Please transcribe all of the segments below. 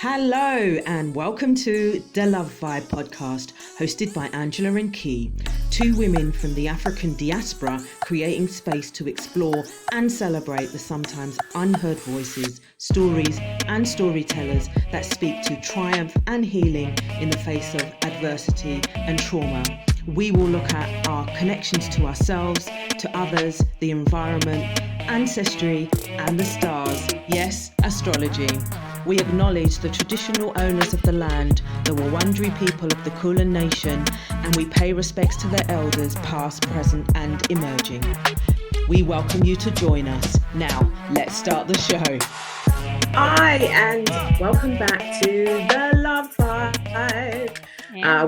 Hello and welcome to the Love Vibe podcast, hosted by Angela and Key, two women from the African diaspora creating space to explore and celebrate the sometimes unheard voices, stories and storytellers that speak to triumph and healing in the face of adversity and trauma. We will look at our connections to ourselves, to others, the environment, ancestry and the stars. Yes, astrology. We acknowledge the traditional owners of the land, the Wurundjeri people of the Kulin Nation, and we pay respects to their elders, past, present, and emerging. We welcome you to join us. Now, let's start the show. Hi, and welcome back to the Love Vibe.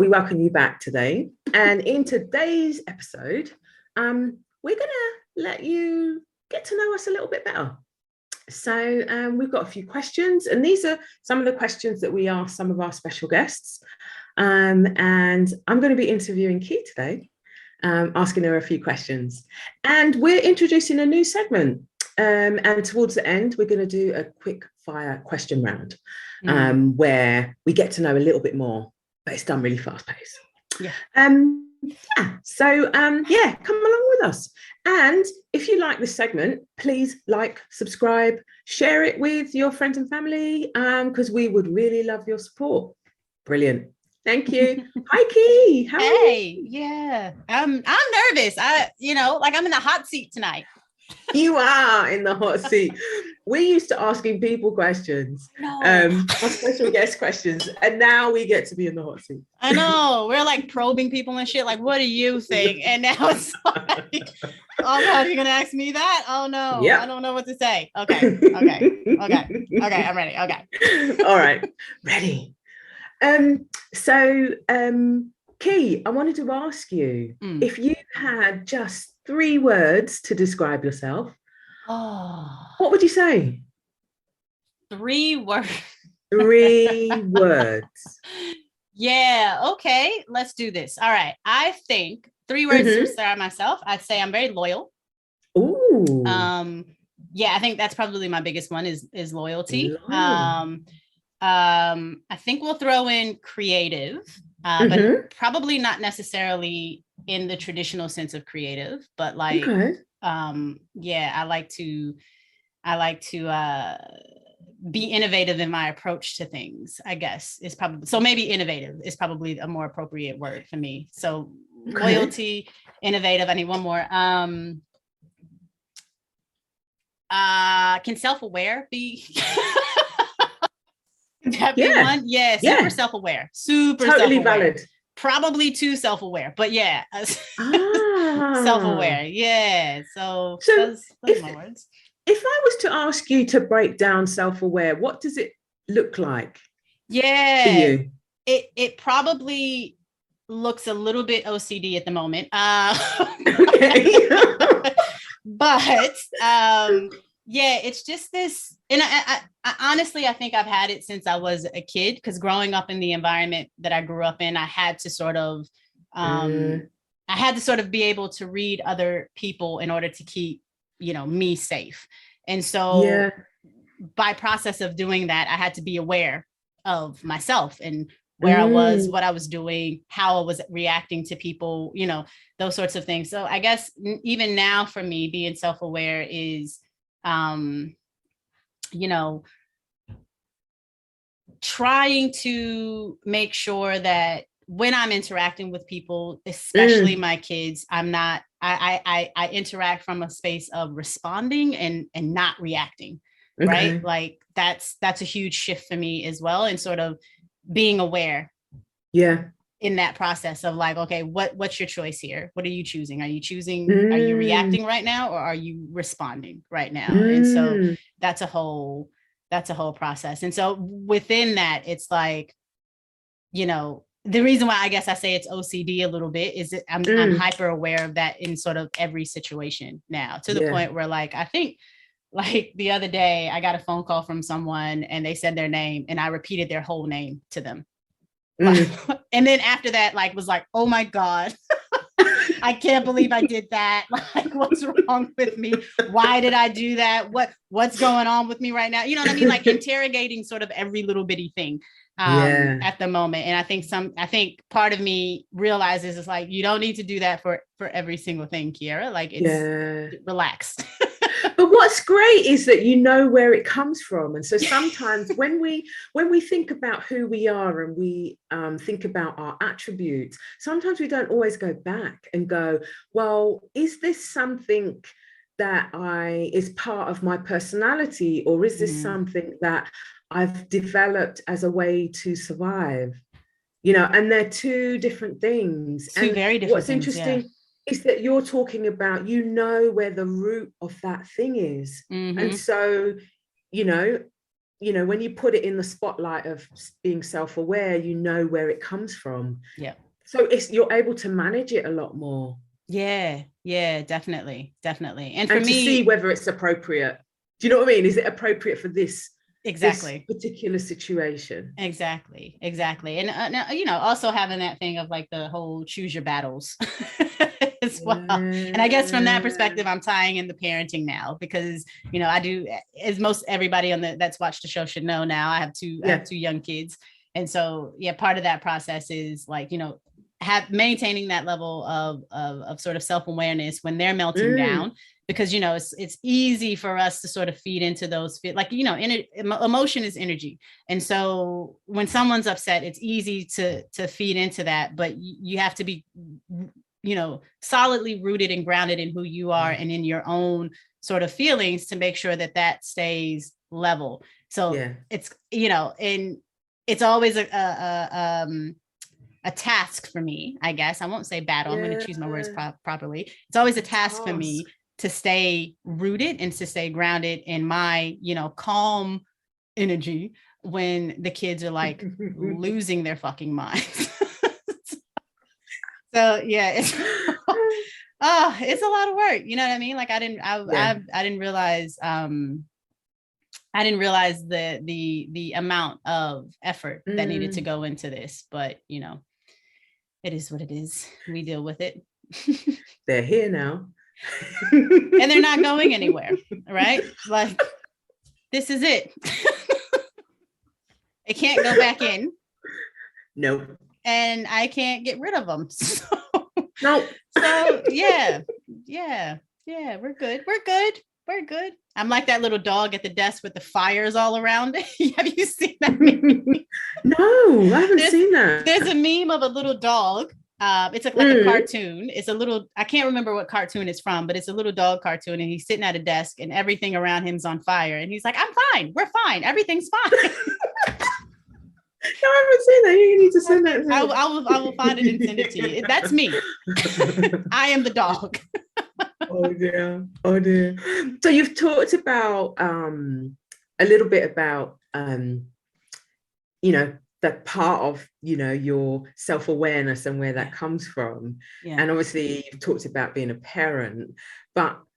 We welcome you back today. And in today's episode, we're going to let you get to know us a little bit better. So we've got a few questions, and these are some of the questions that we ask some of our special guests. And I'm going to be interviewing Key today, asking her a few questions. And we're introducing a new segment. And towards the end, we're going to do a quick fire question round where we get to know a little bit more, but it's done really fast paced. Yeah. So come along with us. And if you like this segment, please like, subscribe, share it with your friends and family, because we would really love your support. Brilliant. Thank you. Hi, Key. How are you? Yeah. I'm nervous. I'm in the hot seat tonight. You are in the hot seat. We're used to asking people questions, our special guest questions, and now we get to be in the hot seat. I know. We're like probing people and shit. Like, what do you think? And now it's like, oh God, you're gonna ask me that? Oh no, I don't know what to say. Okay. I'm ready. Okay. All right, ready. Key, I wanted to ask you if you had just 3 words to describe yourself. What would you say? 3 words. 3 words. Yeah. Okay. Let's do this. All right. I think 3 words to describe myself. I'd say I'm very loyal. Ooh. I think that's probably my biggest one is loyalty. Loyal. I think we'll throw in creative, but probably not necessarily in the traditional sense of creative, but like, I like to be innovative in my approach to things, I guess is probably, so maybe innovative is probably a more appropriate word for me. So loyalty, innovative. I need one more. Can self-aware be? That be one? Yeah, super self-aware. Super totally self-aware. Valid. Probably too self-aware, but yeah. Self-aware. Yeah. So those are my words. If I was to ask you to break down self-aware, what does it look like? Yeah. For you? It probably looks a little bit OCD at the moment. Okay. But it's just this, and I honestly, I think I've had it since I was a kid, because growing up in the environment that I grew up in, I had to sort of be able to read other people in order to keep, me safe. And so by process of doing that, I had to be aware of myself and where I was, what I was doing, how I was reacting to people, those sorts of things. So I guess even now for me, being self-aware is, trying to make sure that when I'm interacting with people, especially my kids, I interact from a space of responding and not reacting, right? Like that's a huge shift for me as well. And sort of being aware in that process of like, okay, what's your choice here? What are you choosing? Are you reacting right now, or are you responding right now? And so that's a whole process. And so within that, it's like, the reason why I guess I say it's OCD a little bit is that I'm hyper aware of that in sort of every situation now, to the point where like, I think like the other day I got a phone call from someone and they said their name and I repeated their whole name to them. And then after that, like, was like, oh my God, I can't believe I did that. Like, what's wrong with me? Why did I do that? What's going on with me right now? You know what I mean? Like interrogating sort of every little bitty thing at the moment. And I think part of me realizes it's like, you don't need to do that for every single thing, Kiera. Like it's relaxed. But what's great is that you know where it comes from. And so sometimes when we think about who we are and we think about our attributes, sometimes we don't always go back and go, well, is this something that is part of my personality, or is this something that I've developed as a way to survive? You know, and they're two different things. Two very different what's things, interesting is that you're talking about, you know, where the root of that thing is. And so, you know, when you put it in the spotlight of being self-aware, you know where it comes from. Yeah. So you're able to manage it a lot more. Yeah, definitely. And for to me, see whether it's appropriate. Do you know what I mean? Is it appropriate for this exactly this particular situation? Exactly. And you know, also having that thing of like the whole choose your battles as well. And I guess from that perspective, I'm tying in the parenting now, because, you know, I do, as most everybody that's watched the show should know now, I have two young kids. And so, part of that process is like, you know, maintaining that level of sort of self-awareness when they're melting down, because, you know, it's easy for us to sort of feed into those, like, you know, emotion is energy. And so when someone's upset, it's easy to feed into that, but you have to be, you know, solidly rooted and grounded in who you are and in your own sort of feelings to make sure that stays level. So it's, you know, and it's always a task for me, I guess. I won't say battle. I'm going to choose my words properly. It's always a task for me to stay rooted and to stay grounded in my, you know, calm energy when the kids are like losing their fucking minds. So it's it's a lot of work. You know what I mean? Like I didn't realize the amount of effort that needed to go into this, but you know, it is what it is. We deal with it. They're here now. And they're not going anywhere, right? Like, this is it. It can't go back in. Nope. And I can't get rid of them. So, nope. So yeah, we're good. I'm like that little dog at the desk with the fires all around it. Have you seen that meme? No, I haven't seen that. There's a meme of a little dog. It's like a cartoon. It's a little, I can't remember what cartoon it's from, but it's a little dog cartoon, and he's sitting at a desk and everything around him's on fire. And he's like, I'm fine. We're fine. Everything's fine. No, I haven't seen that. You need to send that to me. I will find it and send it to you. That's me. I am the dog. Oh dear. So you've talked about a little bit about you know, that part of, you know, your self-awareness and where that comes from. And obviously you've talked about being a parent,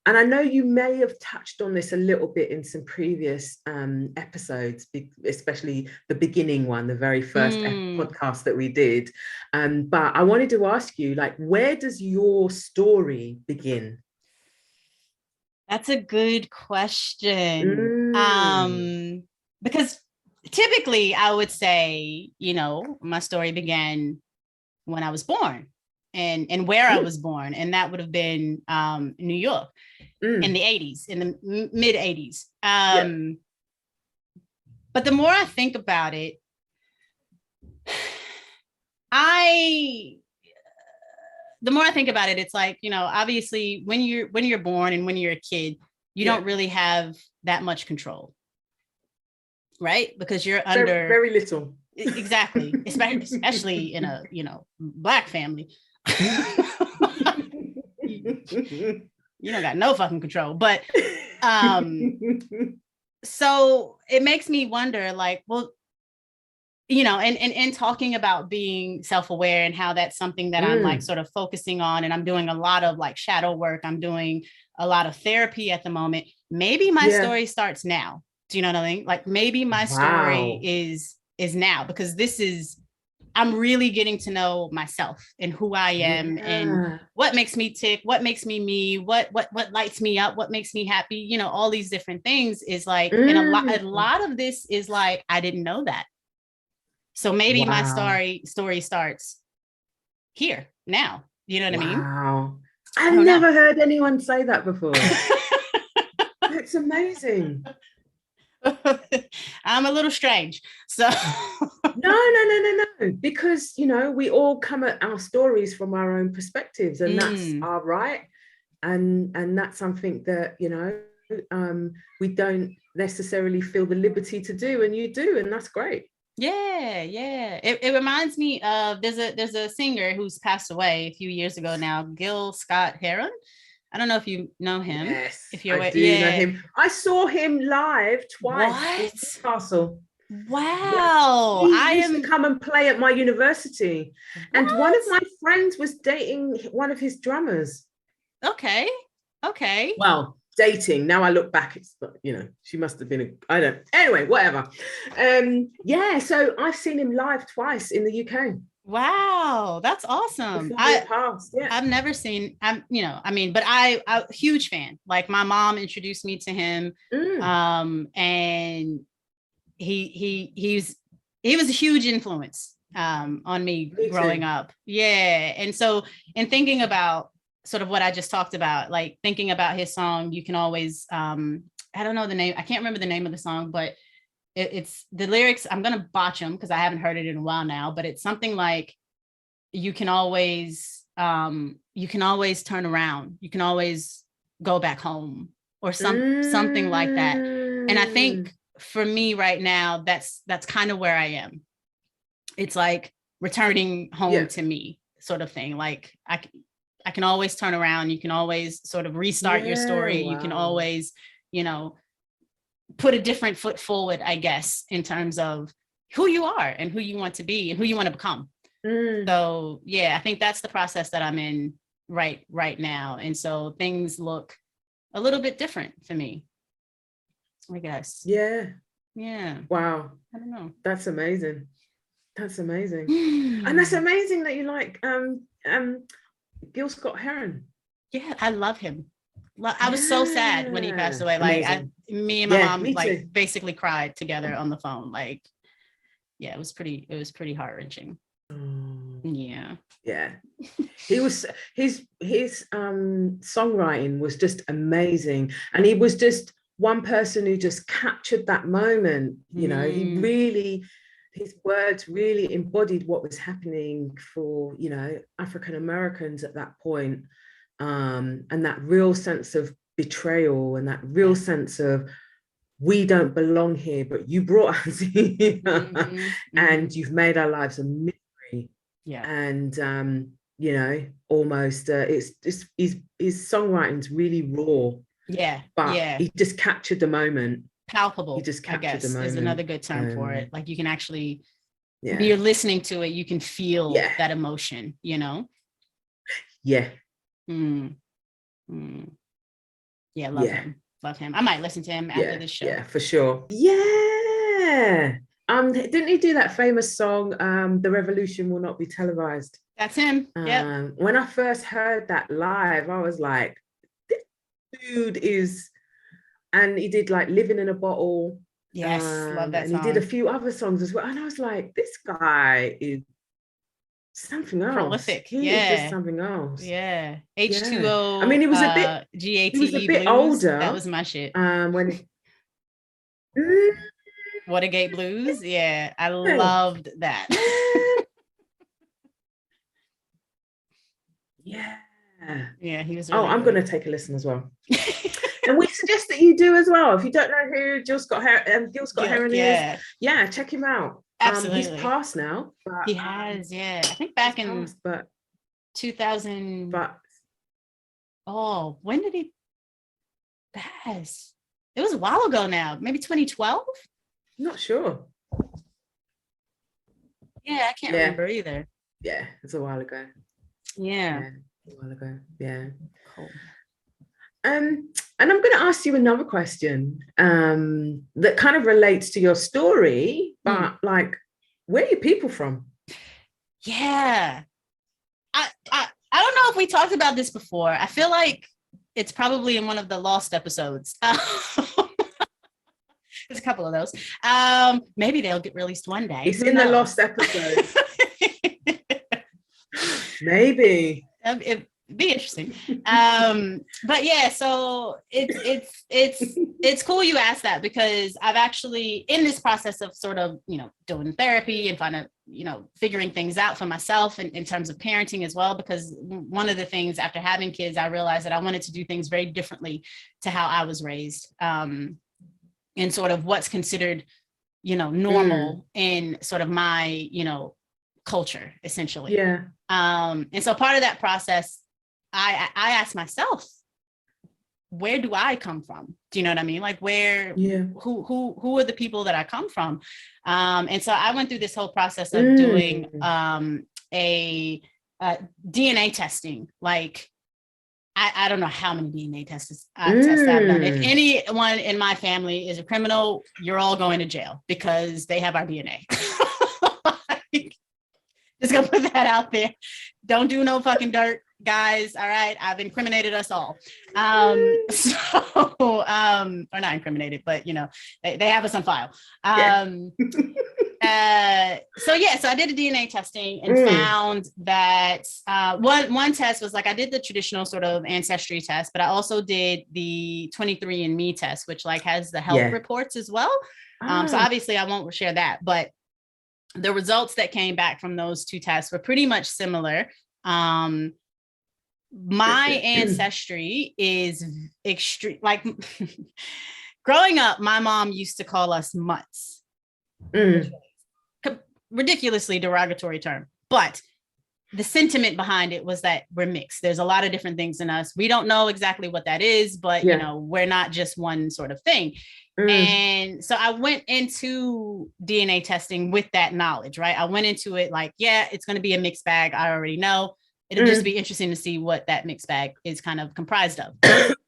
and I know you may have touched on this a little bit in some previous episodes, especially the beginning one, the very first podcast that we did. But I wanted to ask you, like, where does your story begin? That's a good question. Because typically I would say, you know, my story began when I was born and where I was born. And that would have been New York in the 80s, in the mid 80s. But the more I think about it, it's like, you know, obviously when you're born and when you're a kid, you don't really have that much control, right? Because you're under very little. Exactly. Especially in a, you know, Black family. You don't got no fucking control. But so it makes me wonder, like, well, you know, and talking about being self-aware and how that's something that I'm like sort of focusing on, and I'm doing a lot of like shadow work. I'm doing a lot of therapy at the moment. Maybe my story starts now. Do you know what I mean? Like maybe my story is now, because this is I'm really getting to know myself and who I am and what makes me tick, what makes me me, what lights me up, what makes me happy, you know, all these different things is like, and a lot of this is like, I didn't know that. So maybe my story starts here now. You know what I mean? Wow. I've never heard anyone say that before. That's amazing. I'm a little strange. So no. Because, you know, we all come at our stories from our own perspectives, and that's our right. And that's something that, you know, we don't necessarily feel the liberty to do, and you do, and that's great. Yeah. It reminds me of there's a singer who's passed away a few years ago now, Gil Scott Heron. I don't know if you know him. Yes, if you're I do know him. I saw him live twice in Newcastle. Wow. He used to come and play at my university. And one of my friends was dating one of his drummers. Okay. Well, dating. Now I look back, it's, you know, she must have been anyway, whatever. Yeah, so I've seen him live twice in the UK. Wow, that's awesome. I've never seen, but I'm a huge fan. Like my mom introduced me to him. And he was a huge influence on me growing up. Yeah. And so in thinking about sort of what I just talked about, like thinking about his song, You Can Always, I don't know the name. I can't remember the name of the song, but it's the lyrics. I'm going to botch them because I haven't heard it in a while now, but it's something like, you can always turn around. You can always go back home or something like that. And I think for me right now, that's kind of where I am. It's like returning home to me sort of thing. Like I can always turn around. You can always sort of restart your story. You can always, you know, put a different foot forward, I guess, in terms of who you are and who you want to be and who you want to become. So yeah, I think that's the process that I'm in right now. And so things look a little bit different for me, I guess. Yeah. Wow. I don't know. That's amazing. And that's amazing that you like Gil Scott Heron. Yeah, I love him. I was so sad when he passed away. Like me and my mom like basically cried together on the phone. Like, yeah, it was pretty heart-wrenching. Yeah. He was his songwriting was just amazing, and he was just one person who just captured that moment. You know, his words really embodied what was happening for, you know, African Americans at that point, and that real sense of betrayal and that real sense of we don't belong here, but you brought us here, and you've made our lives a misery. And you know, almost his songwriting's really raw. But he just captured the moment. Palpable, he just captured, I guess, the moment. Is another good term for it. Like you can actually, when you're listening to it, you can feel that emotion, you know? Yeah, love him. I might listen to him after this show. Yeah, for sure. Yeah. Didn't he do that famous song, The Revolution Will Not Be Televised? That's him. Yeah. When I first heard that live, I was like, this dude is, and he did like Living in a Bottle. Yes, love that song. And he did a few other songs as well. And I was like, this guy is something else. Prolific. He is just something else. Yeah. H2O. I mean, he was a bit GATE. He was a bit older. That was my shit. When Watergate Blues. Yeah, I loved that. Yeah, he was really I'm going to take a listen as well. And we suggest that you do as well. If you don't know who Gil Scott Heron is, check him out. Absolutely. He's passed now. But, he has, I think back in 2000. But when did he pass? It was a while ago now. Maybe 2012. Not sure. Yeah, I can't remember either. Yeah, it's a while ago. Yeah. A while ago. Yeah. Cool. And I'm going to ask you another question that kind of relates to your story, but like, where are your people from? Yeah. I don't know if we talked about this before. I feel like it's probably in one of the lost episodes. There's a couple of those. Maybe they'll get released one day. It's in the lost episode. Maybe. It'd be interesting. But yeah, so it's cool you asked that, because I've actually, in this process of sort of, doing therapy and figuring things out for myself in terms of parenting as well, because one of the things after having kids, I realized that I wanted to do things very differently to how I was raised, and sort of what's considered, normal in sort of my, culture, essentially. Yeah. And so part of that process, I asked myself, where do I come from? Do you know what I mean? Like who are the people that I come from? And so I went through this whole process of doing a DNA testing. Like, I don't know how many DNA tests I've done. If anyone in my family is a criminal, you're all going to jail because they have our DNA. Just gonna put that out there. Don't do no fucking dirt, guys. All right. I've incriminated us all. Or not incriminated, but they have us on file. So I did a DNA testing and found that one test was like, I did the traditional sort of ancestry test, but I also did the 23andMe test, which like has the health reports as well. So obviously I won't share that, but the results that came back from those two tests were pretty much similar. My ancestry is extreme. Like growing up, my mom used to call us mutts. Ridiculously derogatory term, but the sentiment behind it was that we're mixed. There's a lot of different things in us. We don't know exactly what that is, but we're not just one sort of thing. And so I went into DNA testing with that knowledge, right? I went into it like, it's going to be a mixed bag. I already know. It'll just be interesting to see what that mixed bag is kind of comprised of.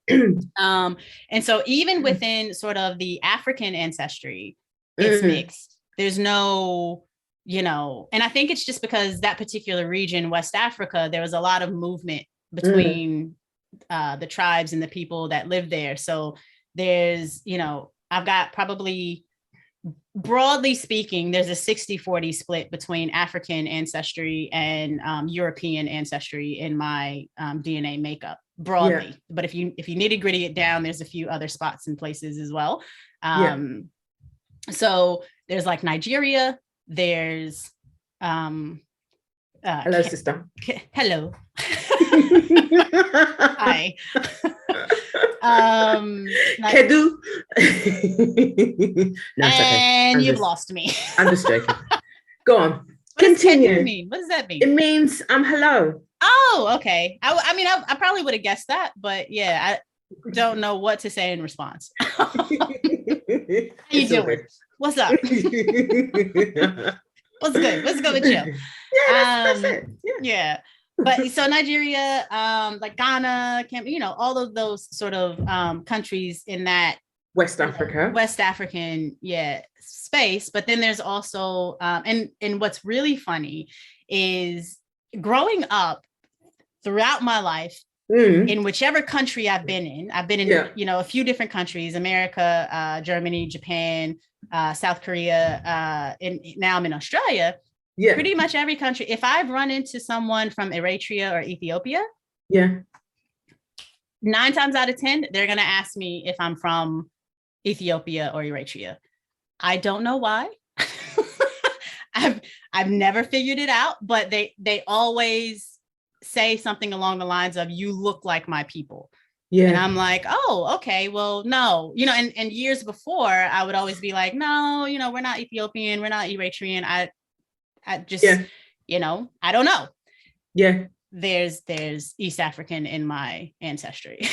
And so even within sort of the African ancestry, it's mixed. There's no, and I think it's just because that particular region, West Africa, there was a lot of movement between the tribes and the people that live there. So there's, I've got probably, broadly speaking, there's a 60-40 split between African ancestry and European ancestry in my DNA makeup broadly. But if you nitty gritty it down, there's a few other spots and places as well. So there's like Nigeria, there's hello, sister. Hello. Hi. Kedu. No, it's okay. And you've lost me. I'm just joking. Go on. What Continue. does Kedu mean? What does that mean? It means hello. Oh, okay. I probably would have guessed that, but I don't know what to say in response. How you doing? What's up? What's good? What's good with you? That's it. Yeah. But so Nigeria, like Ghana, all of those sort of countries in that West African, space. But then there's also, and what's really funny is growing up throughout my life, in whichever country I've been in, a few different countries, America, Germany, Japan, South Korea, and now I'm in Australia. Pretty much every country. If I've run into someone from Eritrea or Ethiopia, 9 times out of 10, they're going to ask me if I'm from Ethiopia or Eritrea. I don't know why. I've never figured it out, but they always say something along the lines of, you look like my people. And I'm like, oh, okay, well, no, and years before I would always be like, no, we're not Ethiopian, we're not Eritrean. I just, I don't know. There's East African in my ancestry.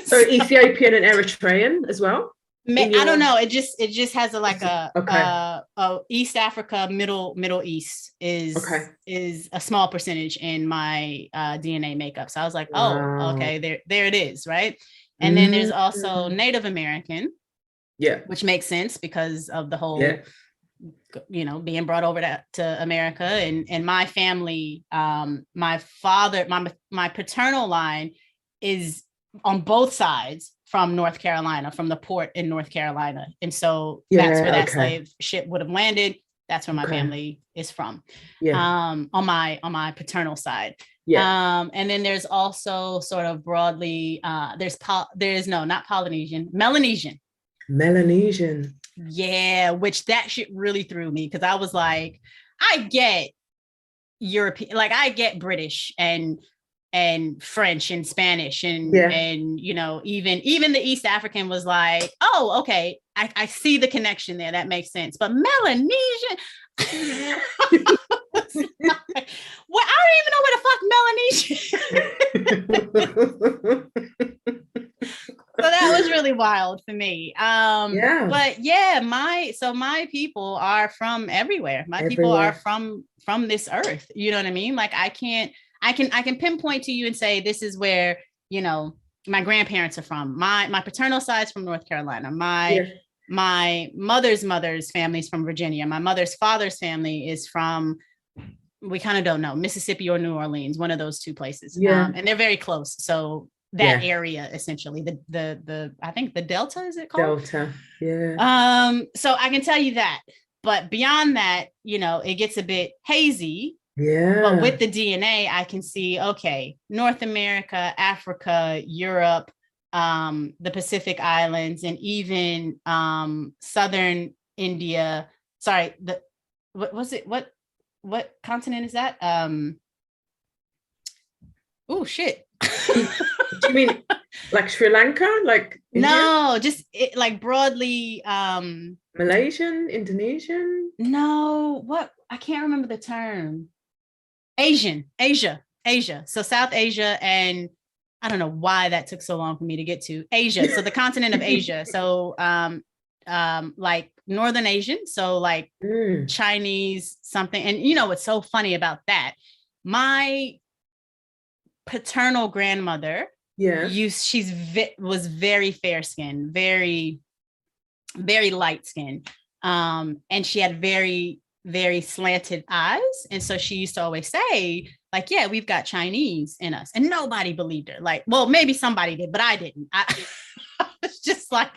So Ethiopian and Eritrean as well? I don't know. It just has a East Africa, Middle East is a small percentage in my DNA makeup. So I was like, oh, okay, there it is, right? And then there's also Native American, which makes sense because of the whole being brought over to America, and my family, my father, my paternal line is on both sides from North Carolina, from the port in North Carolina. And so that's where that slave ship would have landed. That's where my family is from. On my paternal side. And then there's also sort of broadly, not Polynesian, Melanesian. Yeah, which that shit really threw me, because I was like, I get European, like I get British and French and Spanish and even the East African was like, oh, okay, I see the connection there. That makes sense. But Melanesian, well, I don't even know where the fuck Melanesian. So that was really wild for me. But yeah, my people are from everywhere. My people are from this earth. You know what I mean? Like I can pinpoint to you and say, this is where, my grandparents are from. My paternal side's from North Carolina. My mother's family is from Virginia. My mother's father's family is from, we kind of don't know, Mississippi or New Orleans, one of those two places. And they're very close. So that area, essentially, the I think the Delta, is it called? Delta, so I can tell you that, but beyond that, it gets a bit hazy. But with the DNA, I can see, okay, North America, Africa, Europe, the Pacific Islands, and even Southern India. Sorry, what was it? What continent is that? Oh shit. Do you mean like Sri Lanka? Like India? No, just like broadly. Malaysian, Indonesian? No, what? I can't remember the term. Asia. So South Asia, and I don't know why that took so long for me to get to Asia. So the continent of Asia. So like Northern Asian. So like Chinese something. And what's so funny about that? My paternal grandmother, was very fair skinned, very, very light skinned, and she had very, very slanted eyes. And so she used to always say, like, yeah, we've got Chinese in us. And nobody believed her. Like, well, maybe somebody did, but I didn't. I was just like,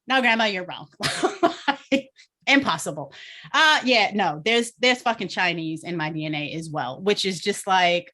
no, grandma, you're wrong. Impossible. No, there's fucking Chinese in my DNA as well, which is just like,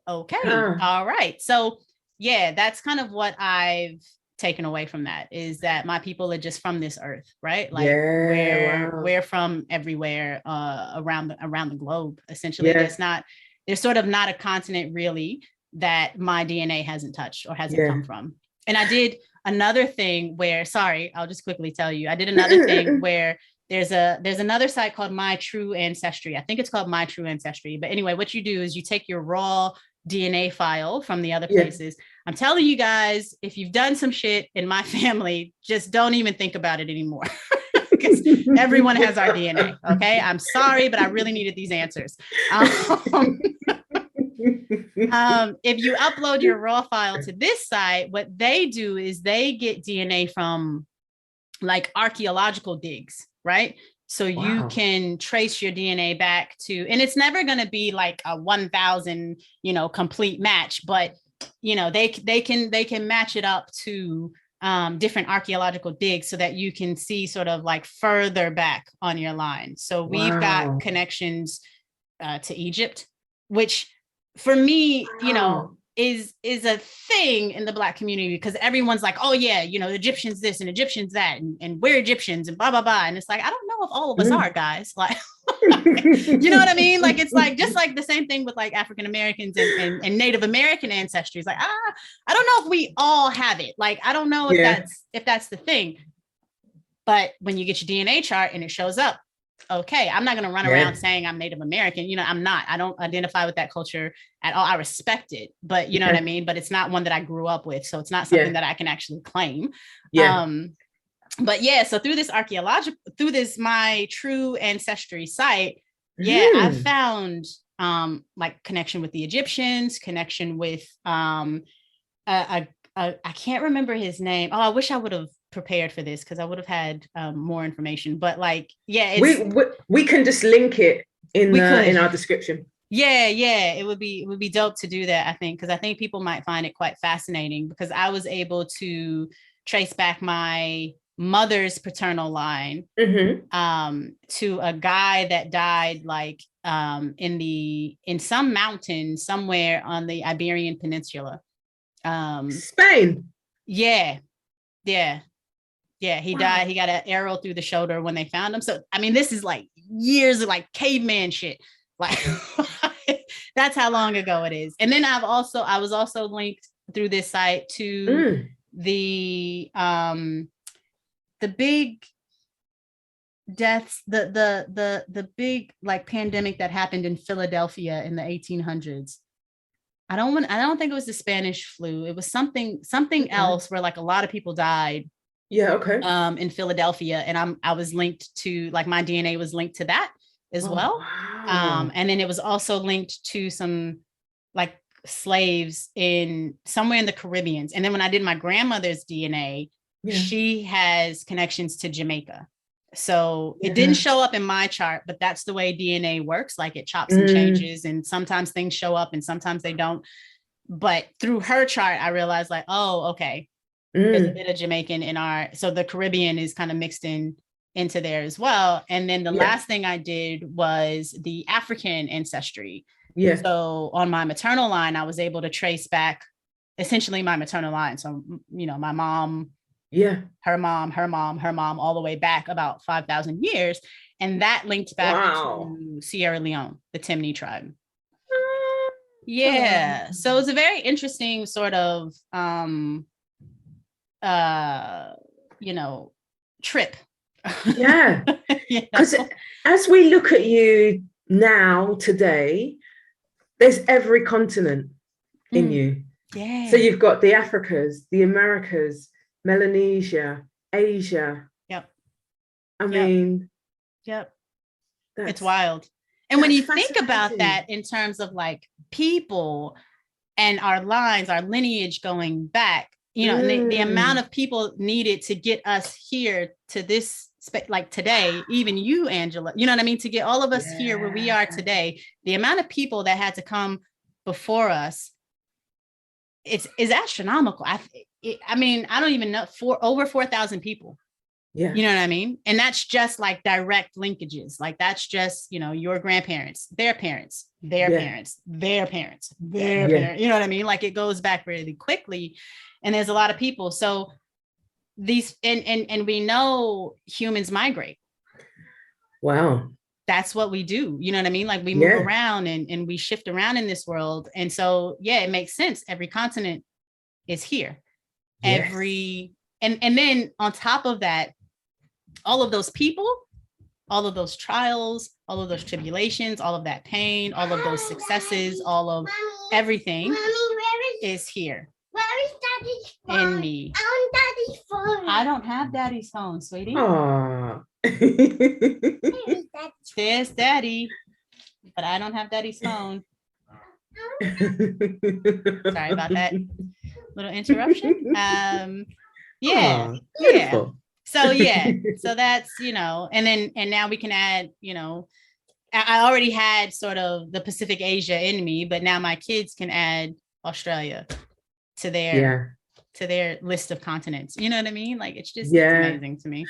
okay, all right. So yeah, that's kind of what I've taken away from that, is that my people are just from this earth, right? Like we're from everywhere around the globe, essentially. There's sort of not a continent really that my DNA hasn't touched or hasn't come from. And I did another thing where, sorry, I'll just quickly tell you, I did another thing where there's another site called My True Ancestry. I think it's called My True Ancestry. But anyway, what you do is you take your raw DNA file from the other places. I'm telling you guys, if you've done some shit in my family, just don't even think about it anymore. Because everyone has our DNA. Okay. I'm sorry, but I really needed these answers. If you upload your raw file to this site, what they do is they get DNA from like archaeological digs, right? So you can trace your DNA back to, and it's never going to be like a 1,000, complete match, but they can match it up to different archaeological digs so that you can see sort of like further back on your line. So we've got connections to Egypt, which for me, is a thing in the Black community, because everyone's like, oh yeah, Egyptians this and Egyptians that, and we're Egyptians and blah, blah, blah. And it's like, I don't know if all of us are, guys. Like, you know what I mean? Like, it's like, just like the same thing with like African Americans and Native American ancestry. It's like, I don't know if we all have it. Like, I don't know if that's the thing. But when you get your DNA chart and it shows up, okay, I'm not going to run around saying I'm Native American. I'm not. I don't identify with that culture at all. I respect it, but you know what I mean? But it's not one that I grew up with. So it's not something that I can actually claim. But yeah, so through this My True Ancestry site, I found like connection with the Egyptians, connection with I can't remember his name. Oh, I wish I would have prepared for this because I would have had more information. But like, yeah, it's we can just link it in our description. Yeah, it would be dope to do that, I think, because I think people might find it quite fascinating, because I was able to trace back my mother's paternal line to a guy that died like in some mountain somewhere on the Iberian Peninsula. Spain. Yeah. He died. He got an arrow through the shoulder when they found him. So I mean, this is like years of like caveman shit. Like that's how long ago it is. And then I was also linked through this site to the big deaths, the big like pandemic that happened in Philadelphia in the 1800s. I don't think it was the Spanish flu. It was something else where like a lot of people died. Yeah, okay. In Philadelphia, and I was linked to, like, my DNA was linked to that as well. Wow. And then it was also linked to some like slaves in somewhere in the Caribbean. And then when I did my grandmother's DNA, she has connections to Jamaica. So it didn't show up in my chart, but that's the way DNA works. Like, it chops and changes, and sometimes things show up and sometimes they don't. But through her chart, I realized like, oh, okay, there's a bit of Jamaican in so the Caribbean is kind of mixed into there as well. And then the last thing I did was the African ancestry. Yeah. So on my maternal line, I was able to trace back essentially my maternal line. So, my mom, her mom, all the way back about 5,000 years. And that linked back to Sierra Leone, the Timni tribe. Yeah. So it's a very interesting sort of, trip. Yeah. Because as we look at you now today, there's every continent in you. Yeah. So you've got the Africas, the Americas, Melanesia, Asia. Yep. I mean, it's wild. And when you think about that in terms of like people and our lines, our lineage going back, and the amount of people needed to get us here to this, like today, even you, Angela, you know what I mean? To get all of us here where we are today, the amount of people that had to come before us, is astronomical. I mean, I don't even know, over 4,000 people. Yeah. You know what I mean? And that's just like direct linkages. Like, that's just, your grandparents, their parents, their parents, their parents, their parents. You know what I mean? Like, it goes back really quickly. And there's a lot of people. So these, and we know humans migrate. Wow. That's what we do. You know what I mean? Like, we move around and we shift around in this world. And so, it makes sense. Every continent is here. Yes. And then on top of that, all of those people, all of those trials, all of those tribulations, all of that pain, all of those successes, all of everything is here. Where is Daddy's phone? In me. I want Daddy's phone. I don't have Daddy's phone, sweetie. Aww. There's Daddy, but I don't have Daddy's phone. Sorry about that little interruption. So that's, and now we can add, I already had sort of the Pacific Asia in me, but now my kids can add Australia to their list of continents. You know what I mean? Like, it's just it's amazing to me.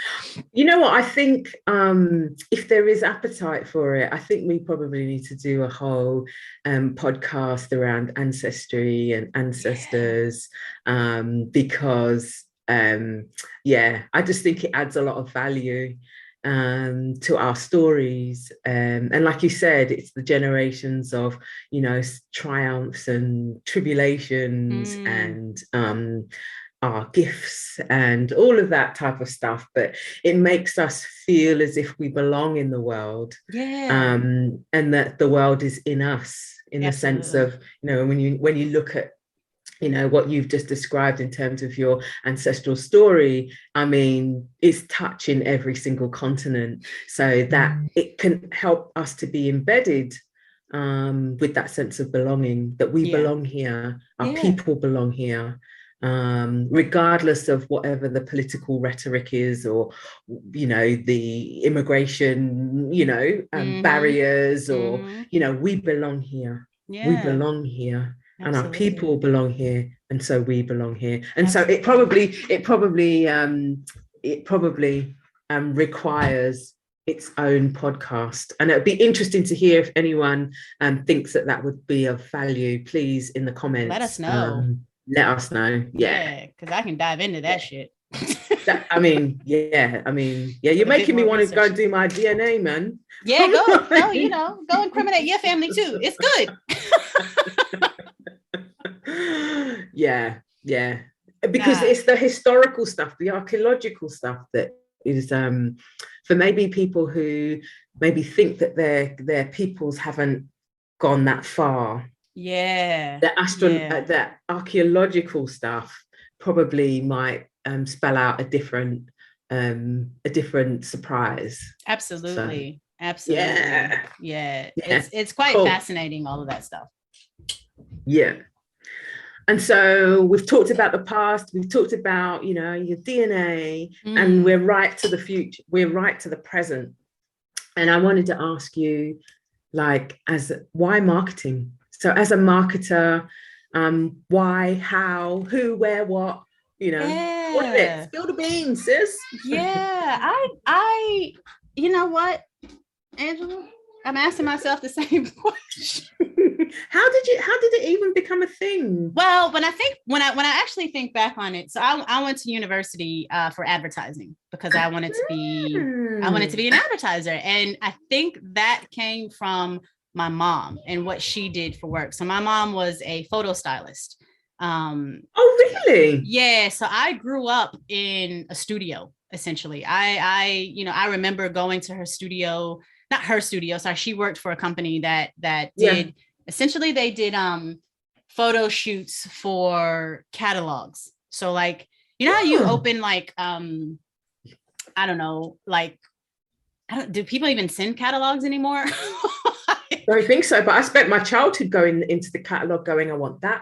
You know what? I think if there is appetite for it, I think we probably need to do a whole podcast around ancestry and ancestors, because I just think it adds a lot of value to our stories, and like you said, it's the generations of triumphs and tribulations and our gifts and all of that type of stuff, but it makes us feel as if we belong in the world, and that the world is in us, in the sense of when you look at what you've just described in terms of your ancestral story. I mean, it's touching every single continent, so that it can help us to be embedded with that sense of belonging, that we belong here, our people belong here. regardless of whatever the political rhetoric is, or the immigration barriers, or we belong here. We belong here. And our people belong here, and so we belong here. And so it probably requires its own podcast. And it would be interesting to hear if anyone thinks that would be of value. Please, in the comments, let us know. Let us know. Yeah, because I can dive into that shit. You're making me want to go and do my DNA, man. Yeah, go incriminate your family too. It's good. Yeah, because it's the historical stuff, the archaeological stuff that is for maybe people who maybe think that their peoples haven't gone that far. The archaeological stuff probably might spell out a different surprise. Absolutely. So, absolutely. Yeah. It's quite fascinating, all of that stuff. Yeah. And so we've talked about the past, we've talked about, your DNA, and we're right to the future, we're right to the present. And I wanted to ask you, why marketing? So as a marketer, why, how, who, where, what, all of it. Spill the beans, sis. Yeah, I you know what, Angela? I'm asking myself the same question. How did it even become a thing? Well, when I actually think back on it, so I went to university for advertising because I wanted to be an advertiser, and I think that came from my mom and what she did for work. So my mom was a photo stylist. Oh, really? Yeah. So I grew up in a studio. Essentially, I remember going to her studio. Not her studio. Sorry, she worked for a company that did. Essentially, they did photo shoots for catalogs. So how you open do people even send catalogs anymore? I don't think so, but I spent my childhood going into the catalog going, I want that.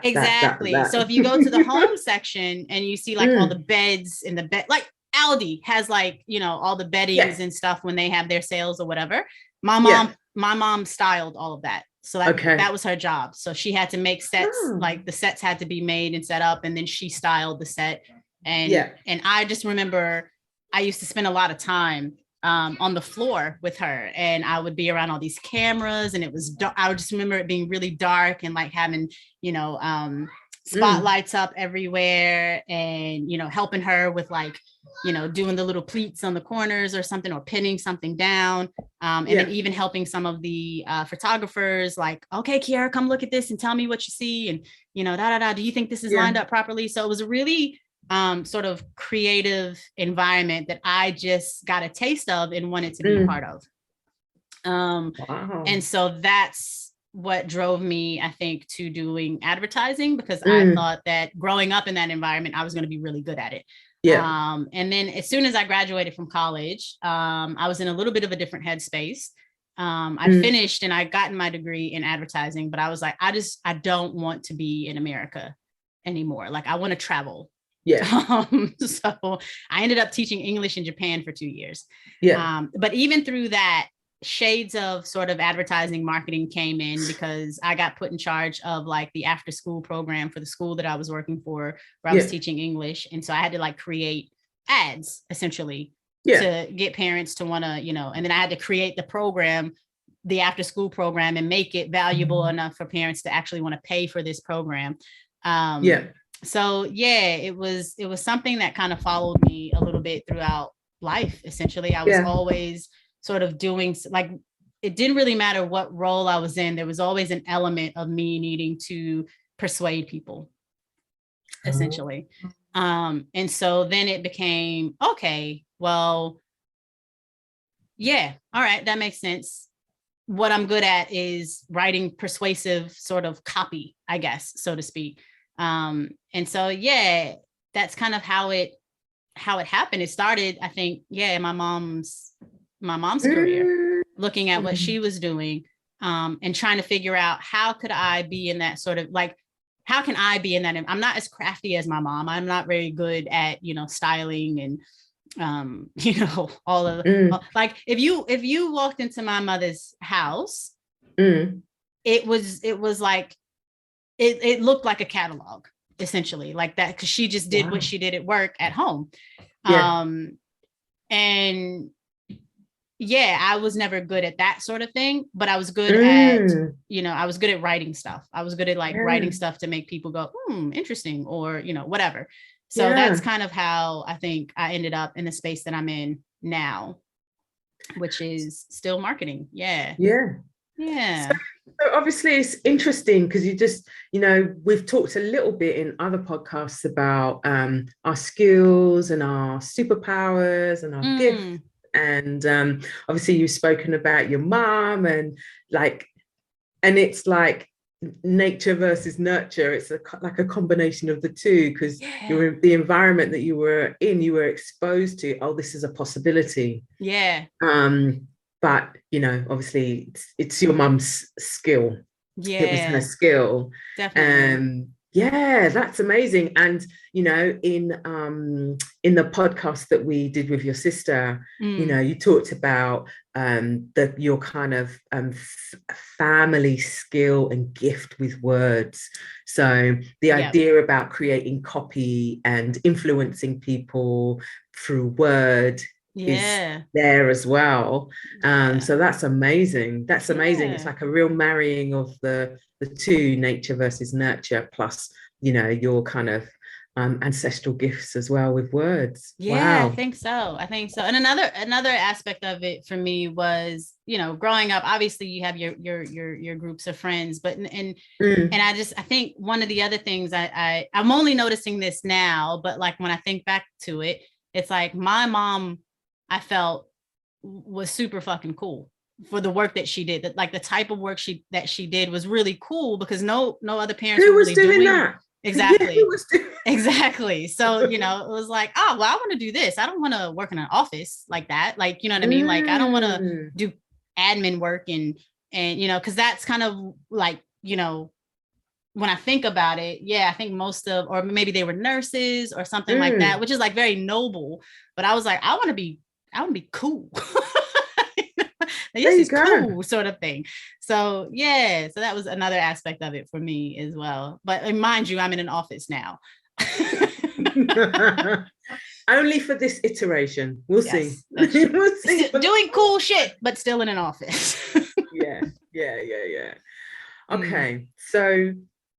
Exactly. That. So if you go to the home section and you see all the beds in the bed, Aldi has all the beddings and stuff when they have their sales or whatever. My mom styled all of that. So that was her job. So she had to make sets, the sets had to be made and set up, and then she styled the set. And I just remember I used to spend a lot of time on the floor with her, and I would be around all these cameras, and it was dark. I would just remember it being really dark and having, spotlights up everywhere, and, helping her with doing the little pleats on the corners or something, or pinning something down. And then even helping some of the photographers, okay, Kiara, come look at this and tell me what you see. And, do you think this is lined up properly? So it was a really sort of creative environment that I just got a taste of and wanted to be a part of. Wow. And so that's what drove me, I think, to doing advertising, because I thought that growing up in that environment, I was going to be really good at it. And then as soon as I graduated from college, I was in a little bit of a different headspace. I finished and I gotten my degree in advertising, but I was like, I don't want to be in America anymore. I want to travel. So I ended up teaching English in Japan for 2 years. But even through that, shades of sort of advertising marketing came in, because I got put in charge of the after school program for the school that I was working for, where I was teaching English. And so I had to create ads essentially to get parents to want to, and then I had to create the program, the after school program, and make it valuable enough for parents to actually want to pay for this program. So it was something that kind of followed me a little bit throughout life. Essentially, I was always sort of doing, it didn't really matter what role I was in. There was always an element of me needing to persuade people, essentially. And so then it became, okay, well, all right, that makes sense. What I'm good at is writing persuasive sort of copy, I guess, so to speak. And so, that's kind of how it happened. It started, I think, in my mom's career, looking at what she was doing, and trying to figure out how could I be in that sort of how can I be in that? I'm not as crafty as my mom. I'm not very good at, you know, styling and, you know, all of like if you walked into my mother's house, it was like, it looked like a catalog, essentially, like that, because she just did what she did at work at home. And yeah, I was never good at that sort of thing, but I was good at, you know, I was good at writing stuff. I was good at like writing stuff to make people go, interesting, or, you know, whatever. So that's kind of how I think I ended up in the space that I'm in now, which is still marketing. Yeah. So obviously it's interesting because you just, you know, we've talked a little bit in other podcasts about our skills and our superpowers and our gifts. And obviously you've spoken about your mom and like, and it's like nature versus nurture. It's like a combination of the two, because you're in the environment that you were in, you were exposed to, oh, this is a possibility. But, you know, obviously it's your mum's skill. It was her skill. Definitely. Yeah, that's amazing. And, you know, in the podcast that we did with your sister, you know, you talked about your kind of family skill and gift with words. So the idea about creating copy and influencing people through word is there as well. So that's amazing. That's amazing. It's like a real marrying of the two, nature versus nurture, plus, you know, your kind of ancestral gifts as well with words. I think so. And another aspect of it for me was, you know, growing up, obviously you have your groups of friends, but and I think one of the other things I'm only noticing this now, but like when I think back to it, it's like my mom, I felt, was super fucking cool for the work that she did. That like the type of work that she did was really cool, because no other parents were really doing that. Exactly. Exactly. So, you know, it was like, oh, well, I want to do this. I don't want to work in an office like that. Like, you know what I mean? Like, I don't want to do admin work and, you know, because that's kind of like, you know, when I think about it, I think or maybe they were nurses or something like that, which is like very noble. But I was like, I want to be cool. This is cool, sort of thing. So so that was another aspect of it for me as well. But mind you, I'm in an office now. Only for this iteration. We'll see. We'll see. Doing cool shit, but still in an office. Yeah. Okay, so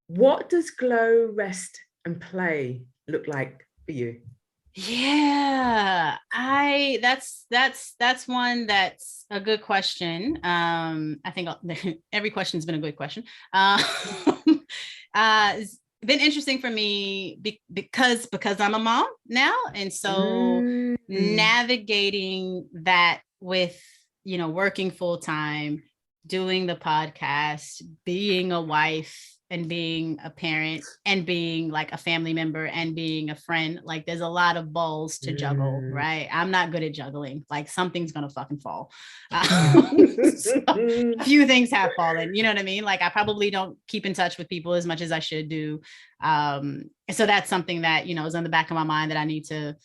what does glow, rest, and play look like for you? That's one that's a good question. I think every question's been a good question. It's been interesting for me because I'm a mom now, and so navigating that with, you know, working full time, doing the podcast, being a wife, and being a parent, and being like a family member, and being a friend. Like there's a lot of balls to juggle, right? I'm not good at juggling. Like something's gonna fucking fall. So a few things have fallen, you know what I mean? Like I probably don't keep in touch with people as much as I should do. So that's something that, you know, is on the back of my mind that I need to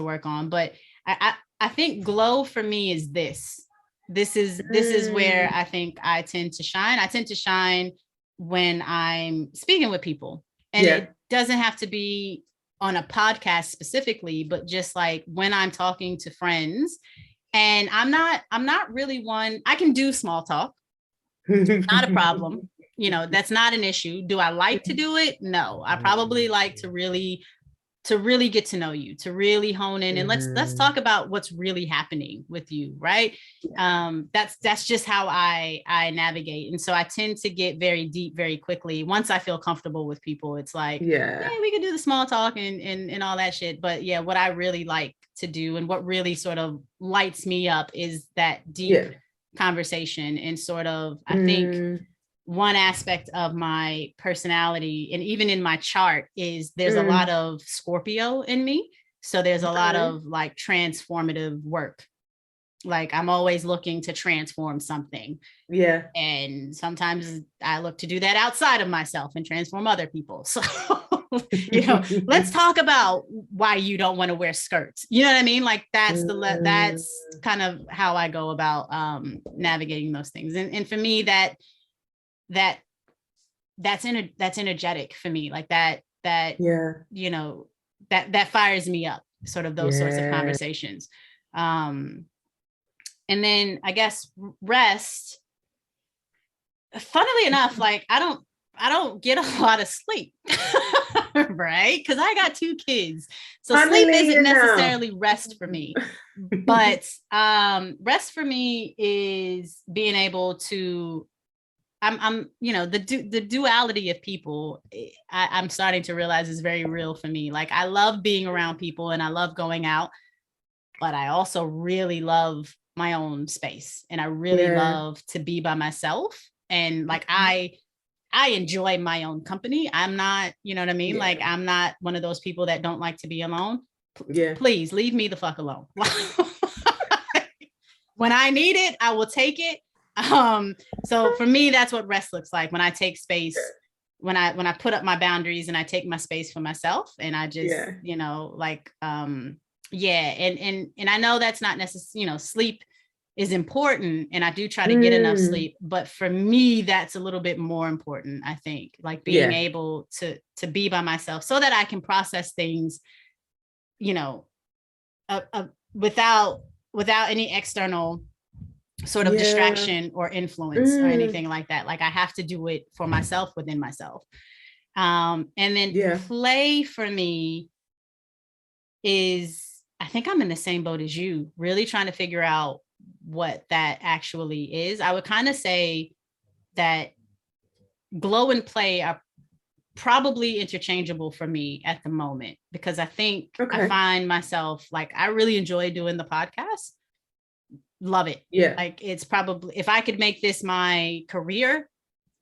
work on. But I think glow for me is this is where I think I tend to shine. I tend to shine when I'm speaking with people, and it doesn't have to be on a podcast specifically, but just like when I'm talking to friends. And I'm not really one, I can do small talk, not a problem, you know, that's not an issue. Do I like to do it? No, I probably like to really get to know you, to really hone in, and let's talk about what's really happening with you, right? That's just how I navigate. And so I tend to get very deep very quickly. Once I feel comfortable with people, it's like, hey, we can do the small talk and all that shit. But what I really like to do, and what really sort of lights me up, is that deep conversation. And sort of, I think one aspect of my personality, and even in my chart, is there's a lot of Scorpio in me. So there's a lot of like transformative work Like I'm always looking to transform something. Yeah. And sometimes I look to do that outside of myself and transform other people. So, let's talk about why you don't want to wear skirts. You know what I mean? Like that's kind of how I go about navigating those things. And for me, that's energetic for me. Like that fires me up, sort of those sorts of conversations. And then I guess rest, funnily enough, like I don't get a lot of sleep, right? Because I got 2 kids. So sleep isn't necessarily rest for me. But rest for me is being able to, the duality of people, I'm starting to realize is very real for me. Like I love being around people and I love going out, but I also really love my own space and I really love to be by myself. And like I enjoy my own company. I'm not, you know what I mean? Yeah. Like I'm not one of those people that don't like to be alone. Please leave me the fuck alone. When I need it, I will take it. So for me, that's what rest looks like, when I take space, when I put up my boundaries and I take my space for myself and I just, and I know that's not necessarily, sleep is important and I do try to get enough sleep, but for me, that's a little bit more important, I think, like being able to be by myself so that I can process things, without any external sort of distraction or influence or anything like that. Like I have to do it for myself, within myself. And then play for me is, I think I'm in the same boat as you, really trying to figure out what that actually is. I would kind of say that glow and play are probably interchangeable for me at the moment, because I think I find myself, like, I really enjoy doing the podcast. Love it. Yeah. Like it's probably, if I could make this my career,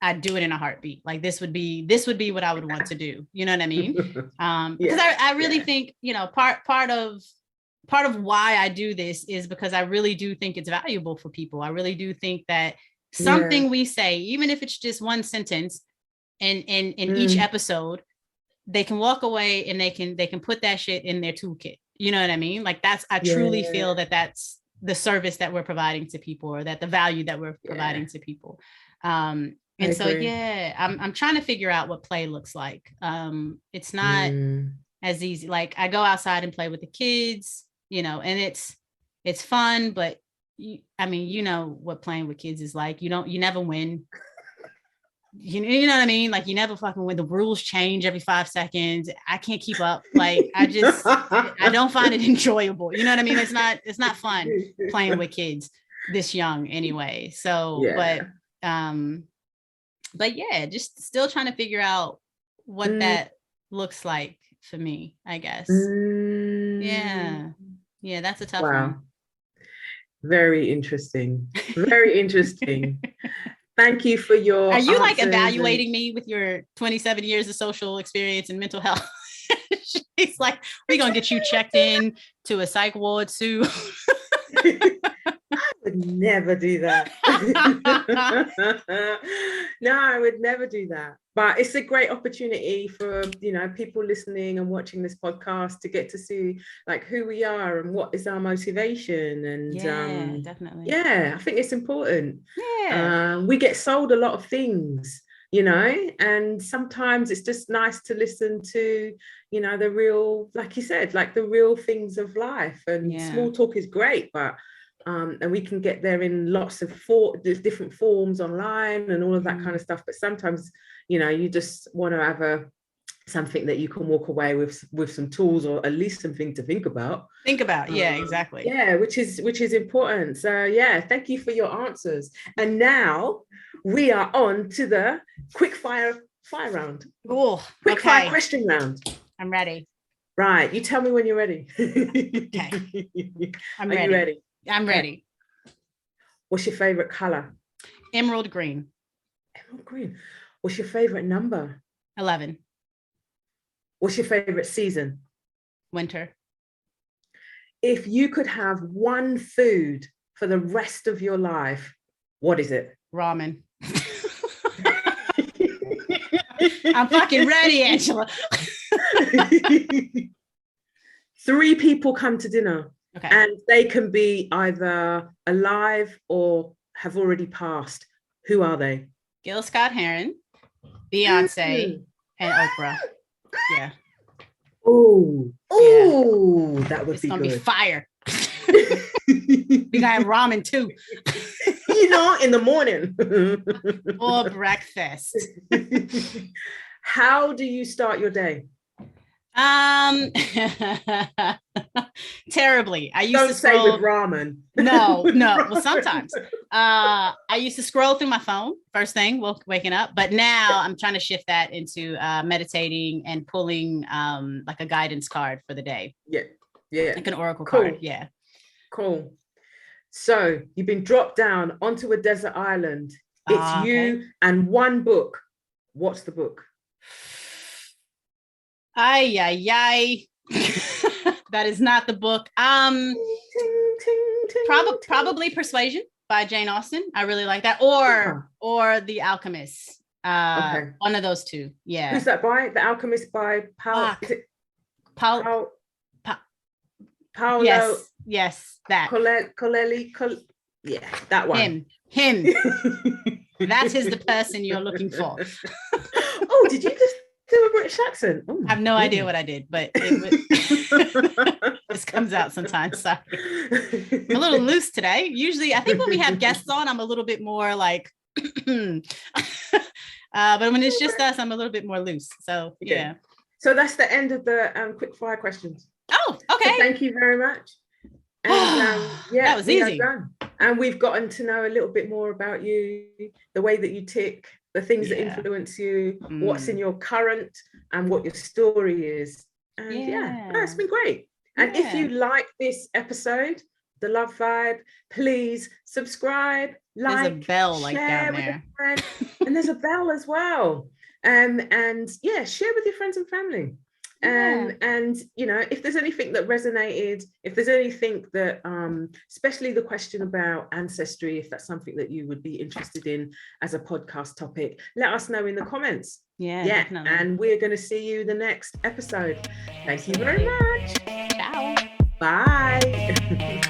I'd do it in a heartbeat. Like this would be what I would want to do. You know what I mean? Because I really think, part of why I do this is because I really do think it's valuable for people. I really do think that something we say, even if it's just one sentence in each episode, they can walk away and they can put that shit in their toolkit. You know what I mean? Like I truly feel that that's the service that we're providing to people, or that the value that we're providing to people. I'm trying to figure out what play looks like. It's not as easy. Like I go outside and play with the kids, and it's fun, but you know what playing with kids is like. You never win. You know what I mean? Like you never fucking win. The rules change every 5 seconds. I can't keep up. Like I don't find it enjoyable. You know what I mean? It's not fun playing with kids this young anyway. So, but yeah, just still trying to figure out what that looks like for me, I guess. Yeah, that's a tough one. Very interesting. Very interesting. Thank you for your Are you like evaluating me with your 27 years of social experience and mental health? She's like, we're going to get you checked in to a psych ward too. I would never do that. No, I would never do that. But it's a great opportunity for, people listening and watching this podcast to get to see like who we are and what is our motivation. And definitely. Yeah, I think it's important. Yeah. We get sold a lot of things, and sometimes it's just nice to listen to, the real, like you said, like the real things of life. And small talk is great, but and we can get there in lots of different forms online and all of that kind of stuff. But sometimes, you just want to have something that you can walk away with some tools, or at least something to think about. Yeah, exactly. Yeah, which is important. So thank you for your answers. And now we are on to the quick fire round. Oh, quick fire question round. I'm ready. Right, you tell me when you're ready. Okay. Are you ready? I'm ready. What's your favorite color? Emerald green. Emerald green. What's your favorite number? 11. What's your favorite season? Winter. If you could have one food for the rest of your life, what is it? Ramen. I'm fucking ready, Angela. 3 people come to dinner, Okay. and they can be either alive or have already passed. Who are they? Gil Scott Heron, Beyonce, and Oprah. Yeah. Oh, that would It's be gonna good. be fire. We gonna have ramen too. In the morning. For breakfast. How do you start your day? Terribly. I used Don't to say scroll with ramen. No. Well, sometimes I used to scroll through my phone first thing waking up, but now I'm trying to shift that into meditating and pulling like a guidance card for the day. Yeah, like an oracle card. Yeah, cool. So you've been dropped down onto a desert island. It's you and one book. What's the book? Ay. That is not the book. Probably Persuasion by Jane Austen. I really like that. Or The Alchemist. One of those two. Yeah. Who's that by? The Alchemist by Paolo. Yes, that. Colelli. Yeah, that one. Him. That is the person you're looking for. Oh, did you just do a British accent? Oh, I have no idea what I did, but it this comes out sometimes. Sorry. I'm a little loose today. Usually, I think when we have guests on, I'm a little bit more like, but when it's just us, I'm a little bit more loose. So, yeah. So that's the end of the quick fire questions. Oh, okay. So thank you very much. And that was easy. And we've gotten to know a little bit more about you, the way that you tick, the things that influence you, what's in your current, and what your story is. And it's been great. And if you like this episode, The Love Vibe, please subscribe, like, there's a bell like share down with there. a friend. And there's a bell as well. And share with your friends and family. And if there's anything that resonated, if there's anything that especially the question about ancestry, if that's something that you would be interested in as a podcast topic, let us know in the comments. Definitely. And we're going to see you the next episode. Thank you very much. Ciao. Bye.